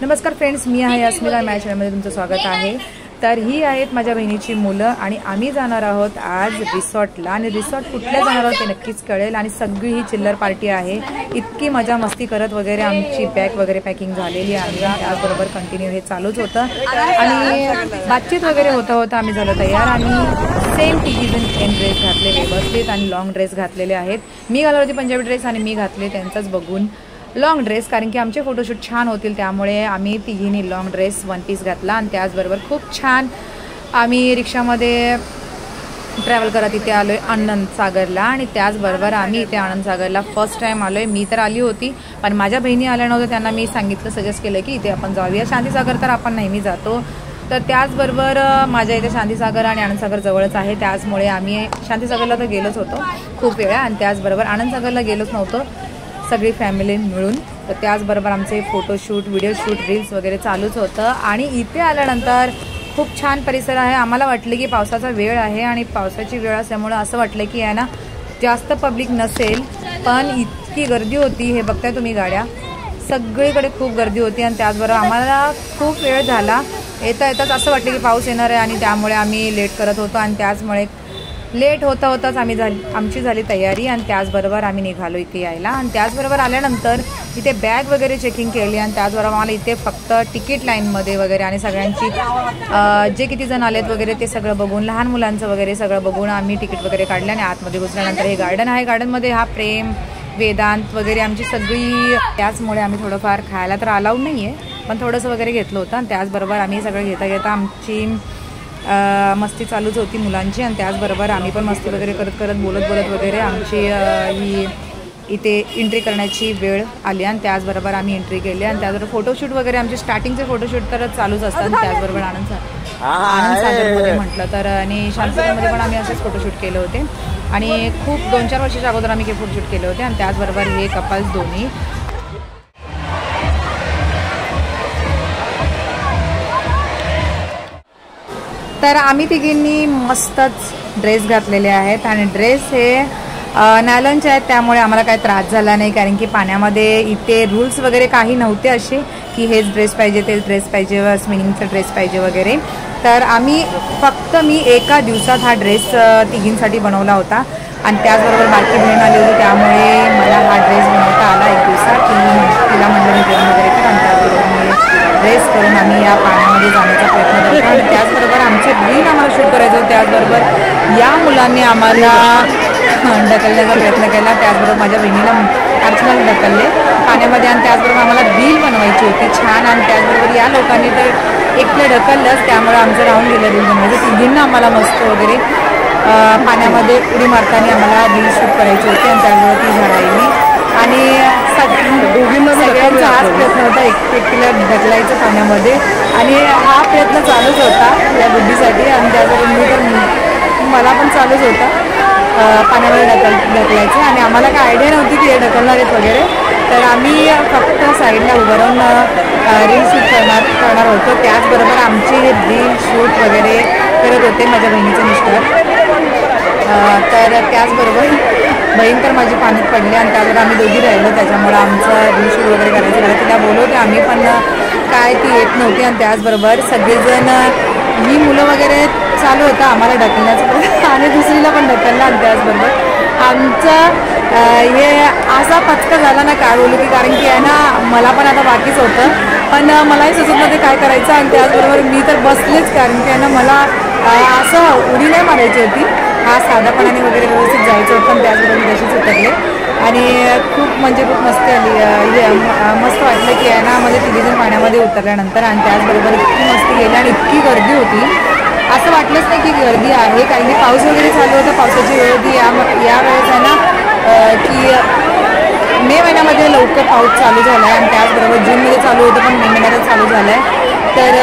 नमस्कार फ्रेंड्स, मी आहे अस्मिता। माझ्या चॅनलमध्ये तुमचं स्वागत आहे। तर ही आहेत माझ्या बहिणीची मुलं आणि आम्ही जाणार आहोत आज रिसॉर्टला। आणि रिसॉर्ट कुठल्या जाणार आहोत ते नक्कीच कळेल। आणि सगळी ही चिल्लर पार्टी आहे। इतकी मजा मस्ती करत वगैरे आमची बॅग वगैरे पॅकिंग झालेली आहे। त्याचबरोबर कंटिन्यू हे चालूच होतं आणि बातचीत वगैरे होता आम्ही झालो तयार। आणि सेम टिकीजन सेम ड्रेस घातलेले व्यवस्थित आणि लॉंग ड्रेस घातलेले आहेत। मी घालत होती पंजाबी ड्रेस आणि मी घातले त्यांचाच बघून लॉंग ड्रेस, कारण की आमचे फोटोशूट छान होतील त्यामुळे आम्ही तिघींनी लॉंग ड्रेस वन पीस घातला। आणि त्याचबरोबर खूप छान आम्ही रिक्षामध्ये ट्रॅव्हल करत इथे आलो आहे आनंद सागरला। आणि त्याचबरोबर आम्ही इथे आनंद सागरला फर्स्ट टाइम आलो आहे। मी तर आली होती पण माझ्या बहिणी आल्या नव्हत्या, त्यांना मी सांगितलं सजेस्ट केलं की इथे आपण जाऊया। शांतीसागर तर आपण नेहमी जातो, तर त्याचबरोबर माझ्या इथे शांतीसागर आणि आनंदसागर जवळच आहे, त्याचमुळे आम्ही शांतीसागरला तर गेलोच होतो खूप वेळा आणि त्याचबरोबर आनंदसागरला गेलोच नव्हतो सगळी फॅमिली मिळून। तर त्याचबरोबर आमचे फोटोशूट, व्हिडिओ शूट, रील्स वगैरे चालूच होतं। आणि इथे आल्यानंतर खूप छान परिसर आहे। आम्हाला वाटलं की पावसाचा वेळ आहे आणि पावसाची वेळ असल्यामुळे असं वाटलं की आहे ना जास्त पब्लिक नसेल, पण इतकी गर्दी होती। हे बघताय तुम्ही गाड्या, सगळीकडे खूप गर्दी होती। आणि त्याचबरोबर आम्हाला खूप वेळ झाला, येताच असं वाटलं की पाऊस येणार आहे आणि त्यामुळे आम्ही लेट करत होतो। आणि त्याचमुळे लेट होताच आमची झाली तयारी आणि त्याचबरोबर आम्ही निघालो इथे यायला। आणि त्याचबरोबर आल्यानंतर इथे बॅग वगैरे चेकिंग केली आणि त्याचबरोबर आम्हाला इथे फक्त तिकीट लाईनमध्ये वगैरे आणि सगळ्यांची जे किती जण आलेत वगैरे ते सगळं बघून, लहान मुलांचं वगैरे सगळं बघून आम्ही तिकीट वगैरे काढले। आणि आतमध्ये घुसल्यानंतर हे गार्डन आहे, गार्डनमध्ये हा प्रेम, वेदांत वगैरे आमची सगळी, त्याचमुळे आम्ही थोडंफार खायला तर अलाउड नाही आहे पण थोडंसं वगैरे घेतलं होतं। आणि त्याचबरोबर आम्ही सगळं घेता आमची मस्ती चालूच होती मुलांची। आणि त्याचबरोबर आम्ही पण मस्ती वगैरे करत बोलत वगैरे आमची ही इथे एंट्री करण्याची वेळ आली आणि त्याचबरोबर आम्ही एंट्री केली। आणि त्याचबरोबर फोटोशूट वगैरे आमचे स्टार्टिंगचे फोटोशूट तर चालूच असतात। त्याचबरोबर आनंद सागरमध्ये म्हटलं तर आणि शांतीसागरमध्ये पण आम्ही असेच फोटोशूट केले होते आणि खूप 2-4 वर्षाच्या अगोदर आम्ही हे फोटोशूट केले होते। आणि त्याचबरोबर हे कपल्स दोन्ही तर आम्ही तिघींनी मस्तच ड्रेस घातलेले आहेत। आणि ड्रेस हे नायलॉनचे आहेत त्यामुळे आम्हाला काही त्रास झाला नाही, कारण की पाण्यामध्ये इथे रूल्स वगैरे काही नव्हते असे की हेच ड्रेस पाहिजे, तेच ड्रेस पाहिजे, स्विमिंगचा ड्रेस पाहिजे वगैरे। तर आम्ही फक्त मी एका दिवसात हा ड्रेस तिघींसाठी बनवला होता। आणि त्याचबरोबर बाकी बहीण आली होती त्यामुळे मला हा ड्रेस बनवता आला एक दिवसात। तिला म्हणलं मी जेवण वगैरे कर आणि त्याचबरोबर मी ड्रेस करून आम्ही या पाण्यामध्ये जाण्याचा प्रयत्न करतो। आणि त्याचबरोबर आमचे रील आम्हाला शूट करायचं होतं, त्याचबरोबर या मुलांनी आम्हाला ढकलण्याचा प्रयत्न केला। त्याचबरोबर माझ्या बहिणीला अर्चनाला ढकलले पाण्यामध्ये आणि त्याचबरोबर आम्हाला रील बनवायची होती छान। आणि त्याचबरोबर या लोकांनी तर एकलं ढकललंच, त्यामुळे आमचं राहून गेलं रील बनवायचं। तिघींना आम्हाला मस्त वगैरे पाण्यामध्ये उडी मारताना आम्हाला रील शूट करायची होती आणि त्याचबरोबर ती झाडायली। आणि सगळ्यांचा हाच प्रयत्न होता एकटीला ढकलायचं पाण्यामध्ये आणि हा प्रयत्न चालूच होता या बुद्धीसाठी। आणि त्याचबरोबर मी तर मला पण चालूच होता पाण्यामध्ये ढकलायचं आणि आम्हाला काय आयडिया नव्हती की हे ढकलणार आहेत वगैरे। तर आम्ही फक्त साईडला उभं राहून रील शूट करणार होतो। त्याचबरोबर आमची रील शूट वगैरे करत होते माझ्या बहिणीचे मिस्टर। तर त्याचबरोबर बहीण तर माझी पाण्यात पडली आणि त्याबरोबर आम्ही दोघी राहिलो, त्याच्यामुळे आमचं रील शूट वगैरे करायचं झालं। तिला बोलवते आम्ही पण काय ती येत नव्हती। आणि त्याचबरोबर सगळेजण ही मुलं वगैरे चालू होतं आम्हाला ढकलण्याचं आणि दुसरीला पण ढकललं। आणि त्याचबरोबर आमचं हे असा पचका झाला ना काय बोलू की, कारण की आहे ना मला पण आता बाकीच होतं पण मलाही सुचत नव्हते काय करायचं। आणि त्याचबरोबर मी तर बसलेच, कारण की आहे ना मला असं उडी नाही मारायची होती, हा साधापणाने वगैरे व्यवस्थित जायचं होतं। आणि त्याचबरोबर मी तशीच उतरले आणि खूप खूप मस्ती आली, मस्त वाटलं की आहे ना म्हणजे तिघीजण पाण्यामध्ये उतरल्यानंतर। आणि त्याचबरोबर इतकी मस्ती गेली आणि इतकी गर्दी होती, असं वाटलंच नाही की गर्दी आहे, कारण की पाऊस वगैरे चालू होता, पावसाची वेळ होती। या वेळेस आहे ना की मे महिन्यामध्ये लवकर पाऊस चालू झाला आहे आणि त्याचबरोबर जूनमध्ये चालू होतं पण मे महिन्यातच चालू झालं आहे। तर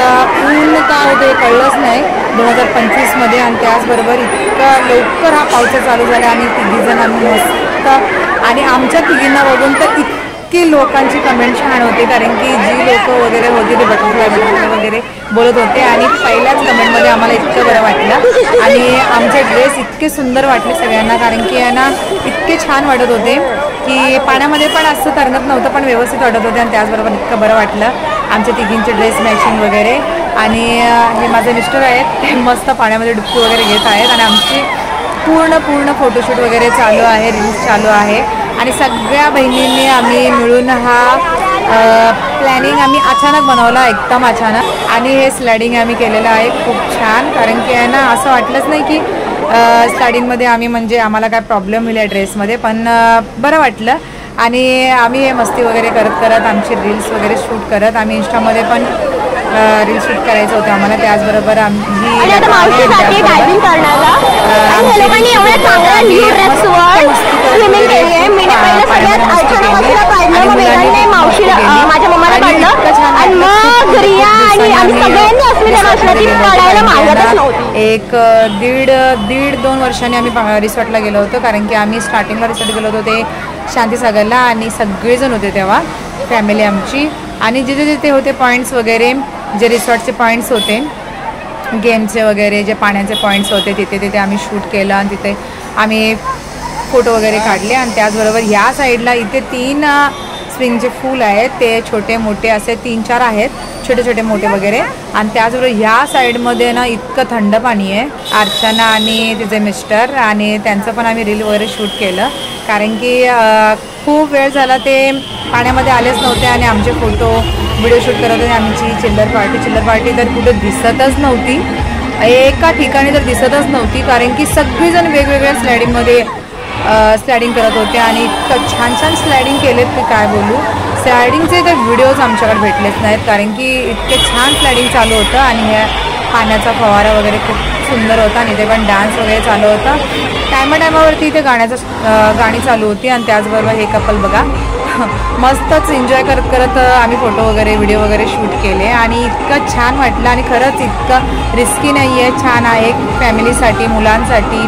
ऊन का होतं हे कळलंच नाही 2025मध्ये। आणि त्याचबरोबर इतकं लवकर हा पाऊस चालू झाला आणि तिघीजण आम्ही मस्त आणि आमच्या तिघींना बघून तर इतकी लोकांची कमेंट छान होती, कारण की जी लोक वगैरे होती ते बटरफ्लाय वगैरे बोलत होते। आणि पहिल्याच कमेंटमध्ये आम्हाला इतकं बरं वाटलं आणि आमचे ड्रेस इतके सुंदर वाटले सगळ्यांना, कारण की आहे ना इतके छान वाटत होते। की पाण्यामध्ये पण असं तरंगत नव्हतं, पण व्यवस्थित वाटत होते आणि त्याचबरोबर इतकं बरं वाटलं. आमच्या तिघींचे ड्रेस मॅचिंग वगैरे. आणि हे माझे मिस्टर आहेत, ते मस्त पाण्यामध्ये डुबकी वगैरे घेत आहेत आणि आमची पूर्ण फोटोशूट वगैरे चालू आहे, रील्स चालू आहे. आणि सगळ्या बहिणींनी आम्ही मिळून हा प्लॅनिंग आम्ही अचानक बनवला, एकदम अचानक. आणि हे स्लायडिंग आम्ही केलेलं आहे खूप छान, कारण की आहे ना असं वाटलंच नाही की स्लायडिंगमध्ये आम्ही म्हणजे आम्हाला काय प्रॉब्लेम होईल या ड्रेसमध्ये, पण बरं वाटलं. आणि आम्ही हे मस्ती वगैरे करत आमची रील्स वगैरे शूट करत, आम्ही इंस्टामध्ये पण रील शूट करायचं होतं आम्हाला. त्याचबरोबर एक दीड 2 वर्षांनी आम्ही रिसॉर्टला गेलो होतो, कारण की आम्ही स्टार्टिंगला रिसॉर्ट गेलो होतो ते शांतीसागरला आणि सगळेजण होते तेव्हा, फॅमिली आमची. आणि जिथे जिथे होते पॉईंट्स वगैरे, जे रिसॉर्टचे पॉईंट्स होते गेमचे वगैरे, जे पाण्याचे पॉईंट्स होते तिथे आम्ही शूट केलं आणि तिथे आम्ही फोटो वगैरे काढले. आणि त्याचबरोबर ह्या साईडला इथे 3 स्विंगचे फूल आहेत, ते छोटे मोठे असे 3-4 आहेत, छोटे मोठे वगैरे. आणि त्याचबरोबर ह्या साईडमध्ये ना इतकं थंड पाणी आहे. अर्चना आणि तिचे मिस्टर आणि त्यांचं पण आम्ही रील वगैरे शूट केलं, कारण की खूप वेळ झाला ते पाण्यामध्ये आलेच नव्हते आणि आमचे फोटो व्हिडिओ शूट करत होते. आमची चिल्लर पार्टी तर कुठे दिसतच नव्हती, एका ठिकाणी तर दिसतच नव्हती, कारण की सगळीजण वेगवेगळ्या स्लायडिंग करत होते आणि इतकं छान स्लायडिंग केलेत की काय बोलू. स्लायडिंगचे तर व्हिडिओज आमच्याकडे भेटलेच नाहीत, कारण की इतके छान स्लायडिंग चालू होतं. आणि ह्या पाण्याचा फवारा वगैरे खूप सुंदर होता आणि इथे पण डान्स वगैरे चालू होता. टायमावरती इथे गाणी चालू होती. आणि त्याचबरोबर हे कपल बघा मस्तच एन्जॉय करत आम्ही फोटो वगैरे व्हिडिओ वगैरे शूट केले आणि इतकं छान वाटलं. आणि खरंच इतकं रिस्की नाही आहे, छान आहे फॅमिलीसाठी, मुलांसाठी,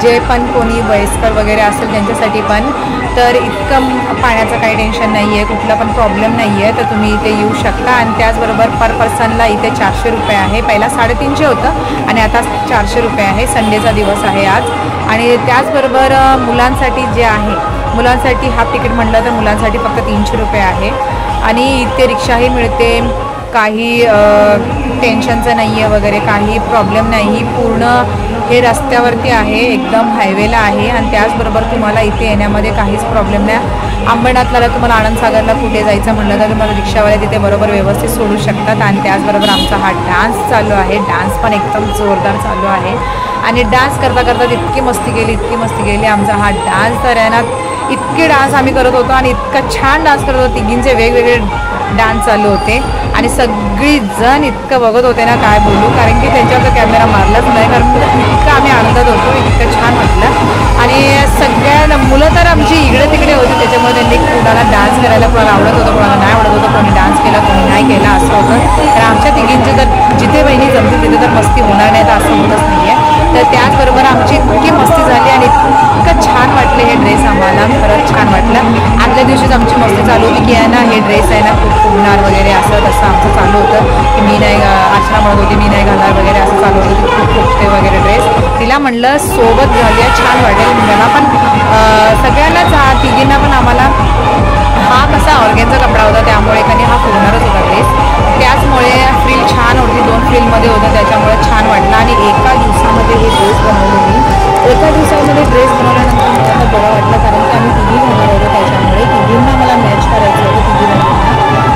जे पण कोणी वयस्कर वगैरे असेल त्यांच्यासाठी पण. तर इतकं पाण्याचं काही टेन्शन नाही आहे, कुठला पण प्रॉब्लेम नाही आहे, तर तुम्ही इथे येऊ शकता. आणि त्याचबरोबर पर पर्सनला इथे 400 रुपये आहे. पहिला 350 होतं आणि आता 400 रुपये आहे. संडेचा दिवस आहे आज. आणि त्याचबरोबर मुलांसाठी जे आहे, मुलांसाठी हाफ तिकीट म्हटलं तर मुलांसाठी फक्त 300 रुपये आहे. आणि इथे रिक्षाही मिळते, काही टेन्शनचं नाही आहे वगैरे, काही प्रॉब्लेम नाही. पूर्ण हे रस्त्यावरती आहे, एकदम हायवेला आहे. आणि त्याचबरोबर तुम्हाला इथे येण्यामध्ये काहीच प्रॉब्लेम नाही. अंबरनाथला तुम्हाला आनंदसागरला कुठे जायचं म्हटलं तर तुम्हाला रिक्षावाले तिथे बरोबर व्यवस्थित सोडू शकतात. आणि त्याचबरोबर आमचा हा डान्स चालू आहे, डान्स पण एकदम जोरदार चालू आहे. आणि डान्स करता इतकी मस्ती केली आमचा हा डान्स. तर आहे ना इतके डान्स आम्ही करत होतो आणि इतका छान डान्स करत होतो, तिघींचे वेगवेगळे डान्स चालू होते आणि सगळीजण इतकं बघत होते ना काय बोलू, कारण की त्यांच्यावर कॅमेरा मारलाच नाही, कारण इतकं आम्ही आनंदात होतो, इतकं छान वाटलं. आणि सगळ्या मुलं तर आमची इकडे तिकडे होती, त्याच्यामुळे त्यांनी कुणाला डान्स करायला कोणाला आवडत होतं, कोणाला नाही आवडत होतं, कोणी डान्स केला कोणी नाही केला असं होतं. तर आमच्या तिघींचे तर जिथे बहिणी जमते तिथे तर मस्ती होणार नाही, तर असं होतच नाही आहे. तर त्याचबरोबर आमची इतकी मस्ती झाली आणि इतकं छान वाटले हे ड्रेस आम्हाला, खरंच छान वाटलं. आदल्या दिवशीच आमची मस्ती चालू होती की आहे ना हे ड्रेस आहे ना खूप फुगणार वगैरे, असं तसं आमचं चालू होतं की मी नाही, अर्चना म्हणत होती मी नाही घालणार वगैरे, असं चालू होतं की खूप फुगते वगैरे ड्रेस. तिला म्हणलं सोबत घालूया, छान वाटेल मला पण, सगळ्यांनाच तिघींना पण. आम्हाला हा कसा ऑर्गेनचा कपडा होता त्यामुळे कधी हा फुगणारच होता ड्रेस, त्याचमुळे फ्रील छान होती, 2 फ्रीलमध्ये होतं, त्याच्यामुळे छान वाटलं. आणि एका दिवसामध्ये हे ड्रेस बनवले मी, एका दिवसामध्ये ड्रेस बनवल्यानंतर मला बरं वाटलं, कारण की आम्ही तिघी घालणार होतो, त्याच्यामुळे तिघींना मला मॅच करायचं होतं, तिघी जणांना,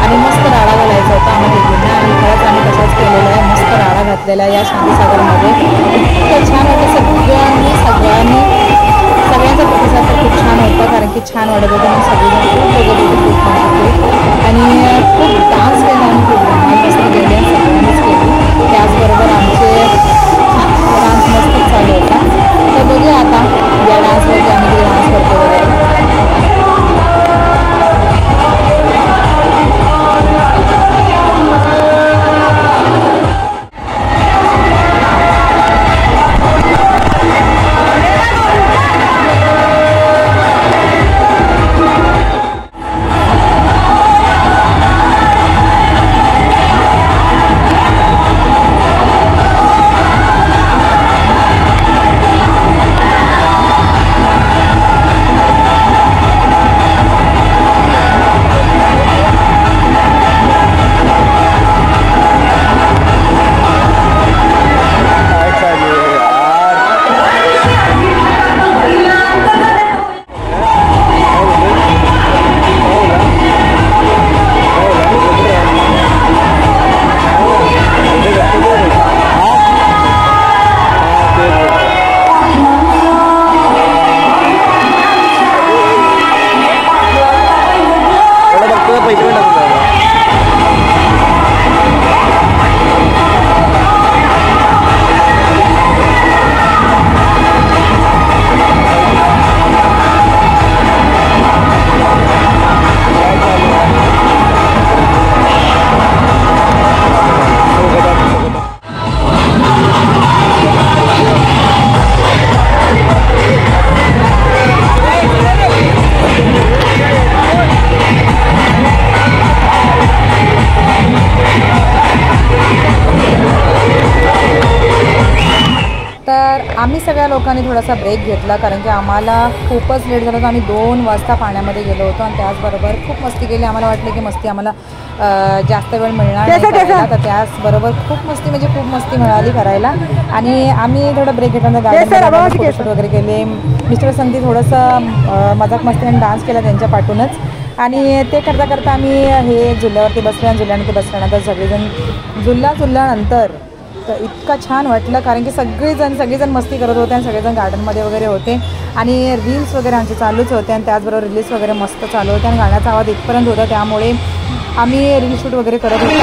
आणि मस्त राडा घालायचा होता आम्ही तिघींना. आणि खरंच आम्ही तसंच केलेलं आहे, मस्त राडा घातलेला आहे या शांतीसागरमध्ये. इतकं छान होतं, सगळ्यांचा प्रतिसाद तर खूप छान होता, कारण की छान वाटत होतं. मी सगळेजण खूप बघत होते, खूप म्हणत होते आणि खूप डान्स केला आम्ही, खूप मस्त गेले आणि सगळ्यांनीच केली. त्याचबरोबर आमचे डान्स मस्तच चालू होता. तर बघूया आता या डान्सवरती आम्ही किती डान्स करतो वगैरे. आम्ही सगळ्या लोकांनी थोडासा ब्रेक घेतला कारण की आम्हाला खूपच लेट झालं होतं. आम्ही 2 वाजता पाण्यामध्ये गेलो होतो आणि त्याचबरोबर खूप मस्ती केली. आम्हाला वाटलं की मस्ती आम्हाला जास्त वेळ मिळणार नाही करायला, तर त्याचबरोबर खूप मस्ती म्हणजे खूप मस्ती मिळाली करायला. आणि आम्ही थोडं ब्रेक घेताना गार्डन फोटोशूट वगैरे केले. मिस्टर संधी थोडंसं मजाक मस्ती आणि डान्स केला त्यांच्या पाठूनच. आणि ते करता करता आम्ही हे झुल्यावरती बसलो आणि झुल्यावरती बसल्यानंतर सगळेजण झुल्यानंतर तर इतकं छान वाटलं कारण की सगळेजण मस्ती करत होते आणि सगळेजण गार्डनमध्ये वगैरे होते आणि रील्स वगैरे आमचे चालूच होते आणि त्याचबरोबर रील्स वगैरे मस्त चालू होते आणि गाण्याचा आवाज इथपर्यंत होता, त्यामुळे आम्ही रील शूट वगैरे करत होतो.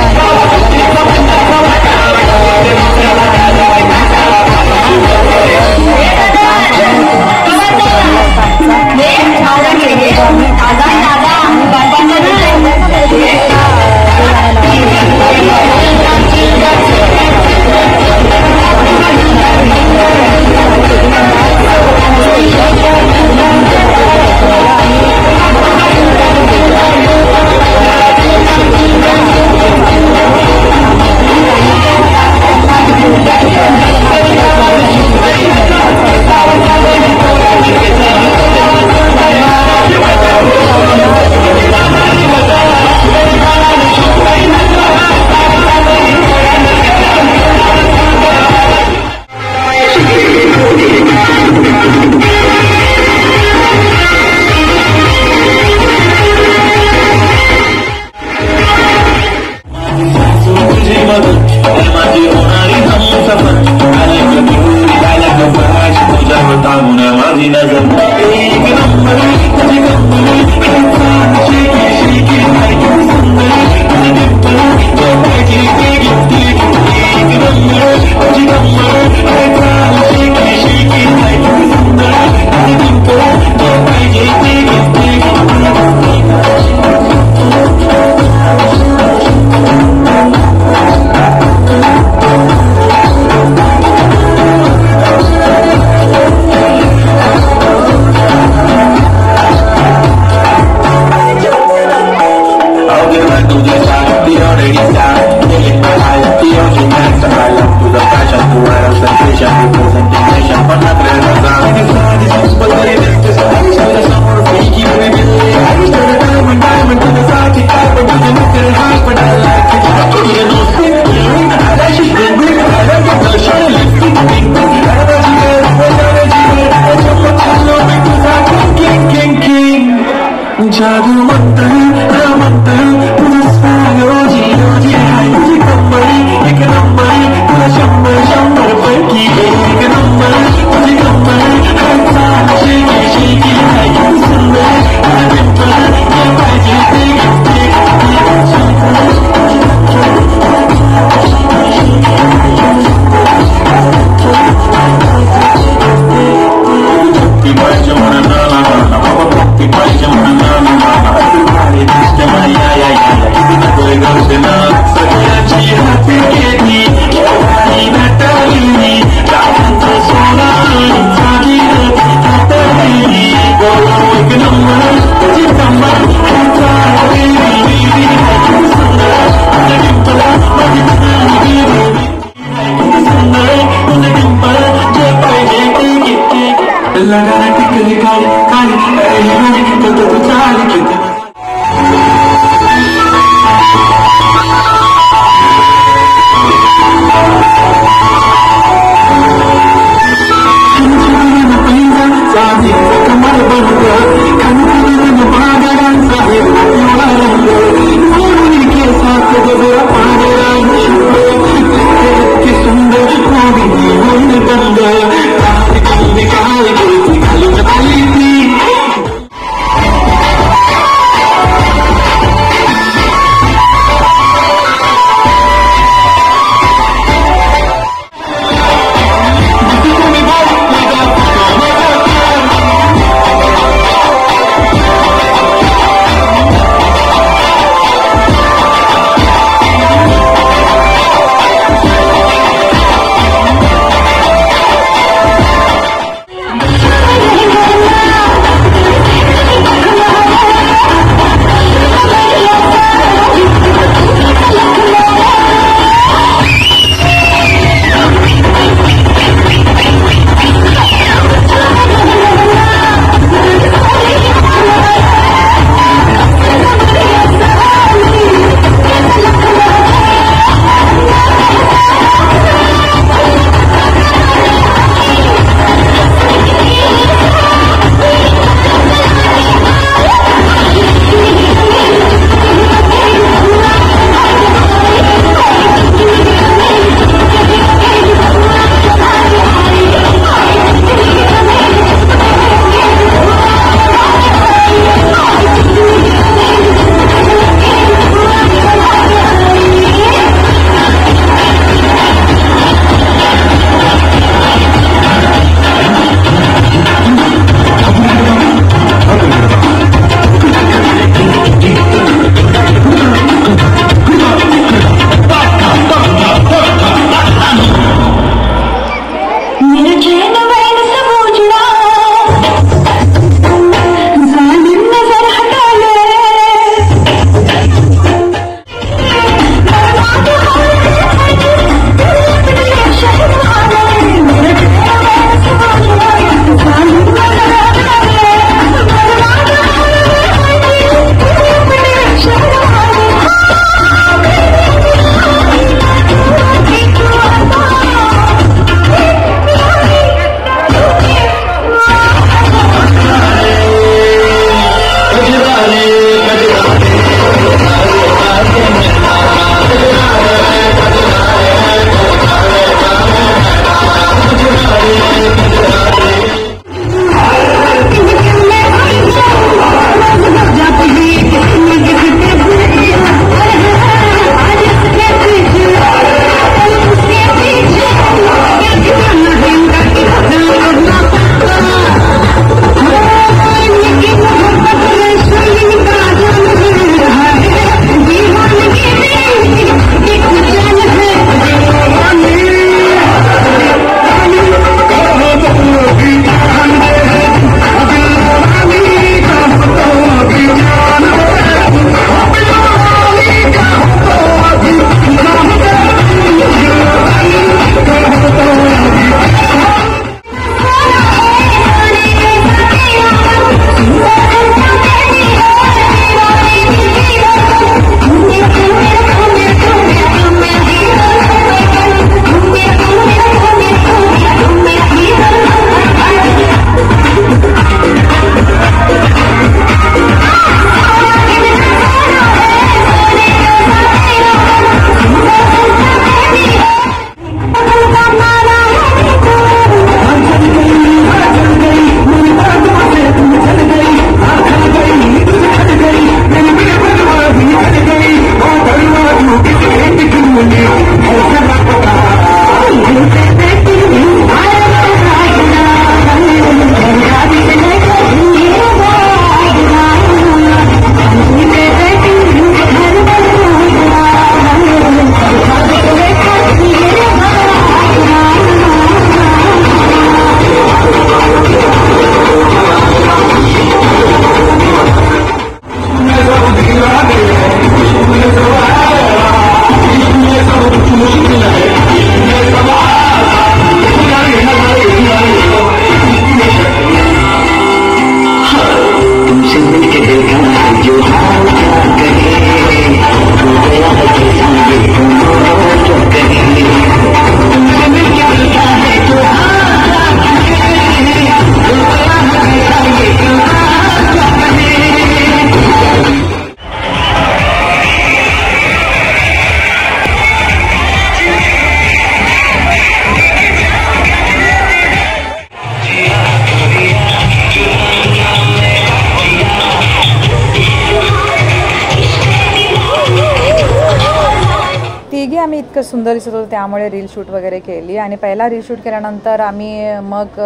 तिघी आम्ही इतकं सुंदर दिसत होतो त्यामुळे रील शूट वगैरे केली आणि पहिला रील शूट केल्यानंतर आम्ही मग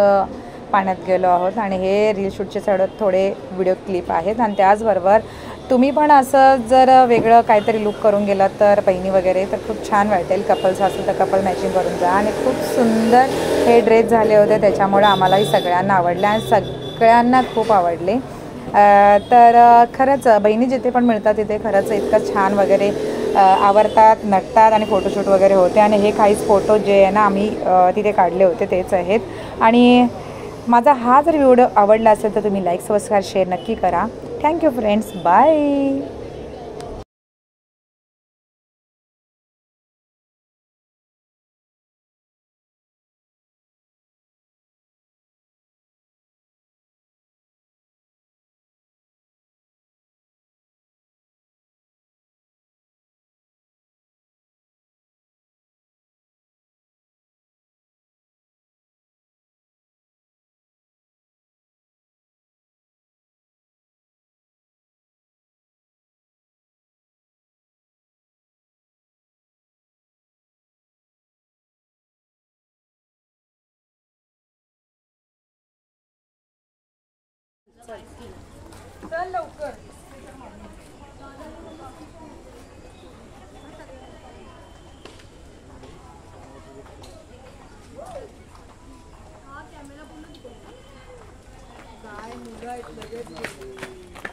पाण्यात गेलो आहोत आणि हे रील शूटचे थोडे व्हिडिओ क्लिप आहेत. आणि त्याचबरोबर तुम्ही पण असं जर वेगळं काहीतरी लुक करून गेलात तर बहिणी वगैरे तर खूप छान वाटेल. कपल्स असेल तर कपल मॅचिंग करून जा. आणि खूप सुंदर हे ड्रेस झाले होते त्याच्यामुळे आम्हालाही सगळ्यांना आवडले आणि सगळ्यांना खूप आवडले. तर खरंच बहिणी जिथे पण मिळतात तिथे खरंच इतकं छान वगैरे आवरतात, नटतात आणि फोटोशूट वगैरे होते. आणि हे काहीच फोटो जे आहे ना आम्ही तिथे काढले होते तेच आहेत. आणि माझा हा जर व्हिडिओ आवडला असेल तर तुम्ही लाईक, सबस्क्राईब, शेअर नक्की करा. Thank you friends, bye. चल लवकर. काय मुलं आहेत लगेच.